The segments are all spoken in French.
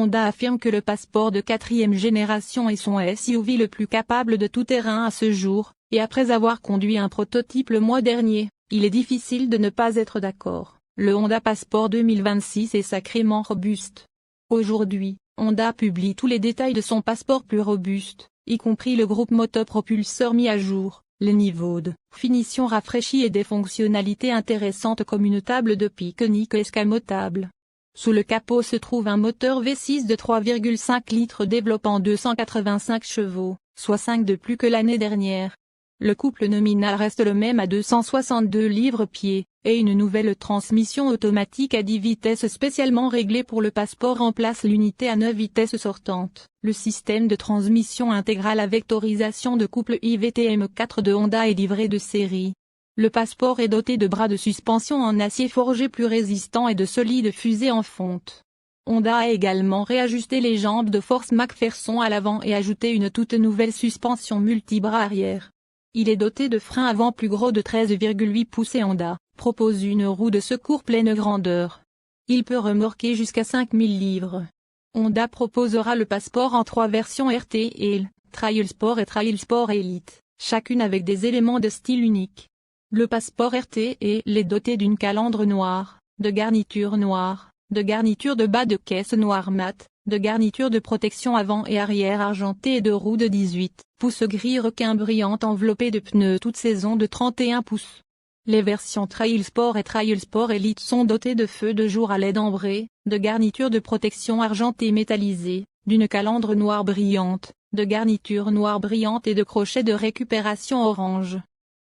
Honda affirme que le Passport de 4e génération est son SUV le plus capable de tout terrain à ce jour, et après avoir conduit un prototype le mois dernier, il est difficile de ne pas être d'accord. Le Honda Passport 2026 est sacrément robuste. Aujourd'hui, Honda publie tous les détails de son Passport plus robuste, y compris le groupe motopropulseur mis à jour, les niveaux de finition rafraîchis et des fonctionnalités intéressantes comme une table de pique-nique escamotable. Sous le capot se trouve un moteur V6 de 3,5 litres développant 285 chevaux, soit 5 de plus que l'année dernière. Le couple nominal reste le même à 262 livres-pieds, et une nouvelle transmission automatique à 10 vitesses spécialement réglée pour le Passport remplace l'unité à 9 vitesses sortante. Le système de transmission intégrale à vectorisation de couple IVTM4 de Honda est livré de série. Le Passport est doté de bras de suspension en acier forgé plus résistants et de solides fusées en fonte. Honda a également réajusté les jambes de force McPherson à l'avant et ajouté une toute nouvelle suspension multibras arrière. Il est doté de freins avant plus gros de 13,8 pouces et Honda propose une roue de secours pleine grandeur. Il peut remorquer jusqu'à 5000 livres. Honda proposera le Passport en 3 versions RT et L, Trail Sport et Trail Sport Elite, chacune avec des éléments de style uniques. Le Passport RT et L est doté d'une calandre noire, de garniture noire, de garniture de bas de caisse noire mat, de garniture de protection avant et arrière argentée et de roues de 18 pouces gris requin brillantes enveloppées de pneus toute saison de 31 pouces. Les versions Trail Sport et Trail Sport Elite sont dotées de feux de jour à LED ambré, de garniture de protection argentée métallisée, d'une calandre noire brillante, de garniture noire brillante et de crochets de récupération orange.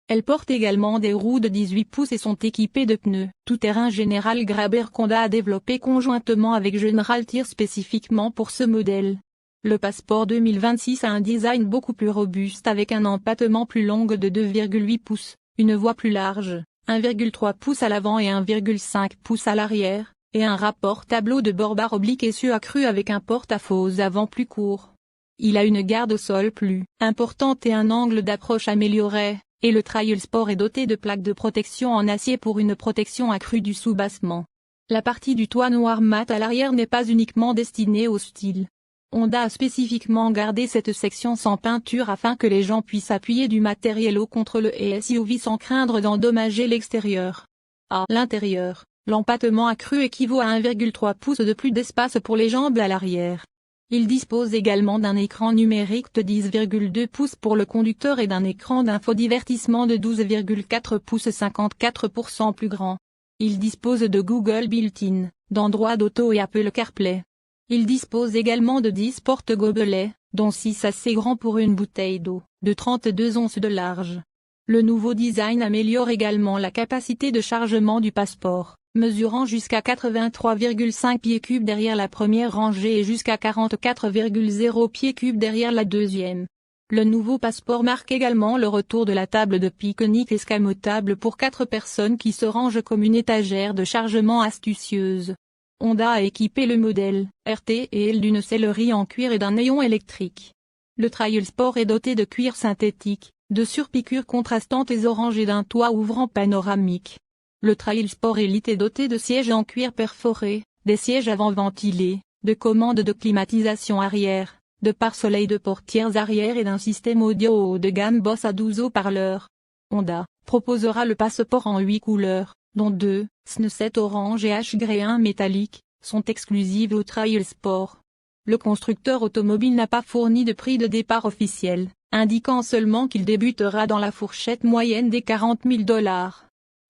Elles portent également des roues de 18 pouces et sont équipées de pneus tout-terrain General Grabber qu'Honda a développé conjointement avec General Tyre spécifiquement pour ce modèle. Le Passport 2026 a un design beaucoup plus robuste avec un empattement plus long de 2,8 pouces, une voie plus large, 1,3 pouces à l'avant et 1,5 pouces à l'arrière, et un rapport tableau de bord barre oblique essieu accru avec un porte-à-faux avant plus court. Il a une garde au sol plus importante et un angle d'approche amélioré. Et le Trail Sport est doté de plaques de protection en acier pour une protection accrue du soubassement. La partie du toit noir mat à l'arrière n'est pas uniquement destinée au style. Honda a spécifiquement gardé cette section sans peinture afin que les gens puissent appuyer du matériel haut contre le SUV sans craindre d'endommager l'extérieur. À l'intérieur, l'empattement accru équivaut à 1,3 pouces de plus d'espace pour les jambes à l'arrière. Il dispose également d'un écran numérique de 10,2 pouces pour le conducteur et d'un écran d'infodivertissement de 12,4 pouces 54% plus grand. Il dispose de Google Built-in, d'Android Auto et Apple CarPlay. Il dispose également de 10 porte-gobelets, dont 6 assez grands pour une bouteille d'eau, de 32 onces de large. Le nouveau design améliore également la capacité de chargement du Passport, mesurant jusqu'à 83,5 pieds cubes derrière la première rangée et jusqu'à 44,0 pieds cubes derrière la deuxième. Le nouveau Passport marque également le retour de la table de pique-nique escamotable pour 4 personnes qui se range comme une étagère de chargement astucieuse. Honda a équipé le modèle RT et L d'une sellerie en cuir et d'un néon électrique. Le Trail Sport est doté de cuir synthétique, de surpiqûres contrastantes et orange et d'un toit ouvrant panoramique. Le Trail Sport Elite est doté de sièges en cuir perforé, des sièges avant ventilés, de commandes de climatisation arrière, de pare-soleil de portières arrière et d'un système audio haut de gamme Boss à 12 haut-parleurs. Honda proposera le Passport en 8 couleurs, dont 2, Sunset orange et Ash Grey 1 métallique, sont exclusives au Trail Sport. Le constructeur automobile n'a pas fourni de prix de départ officiel, indiquant seulement qu'il débutera dans la fourchette moyenne des $40 000.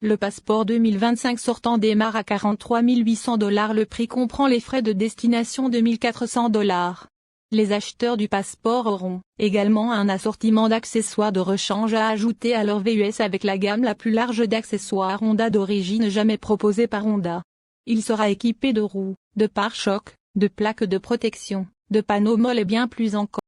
Le Passport 2025 sortant démarre à $43 800. Le prix comprend les frais de destination de $1400. Les acheteurs du Passport auront également un assortiment d'accessoires de rechange à ajouter à leur VUS avec la gamme la plus large d'accessoires Honda d'origine jamais proposée par Honda. Il sera équipé de roues, de pare-chocs, de plaques de protection, de panneaux molles et bien plus encore.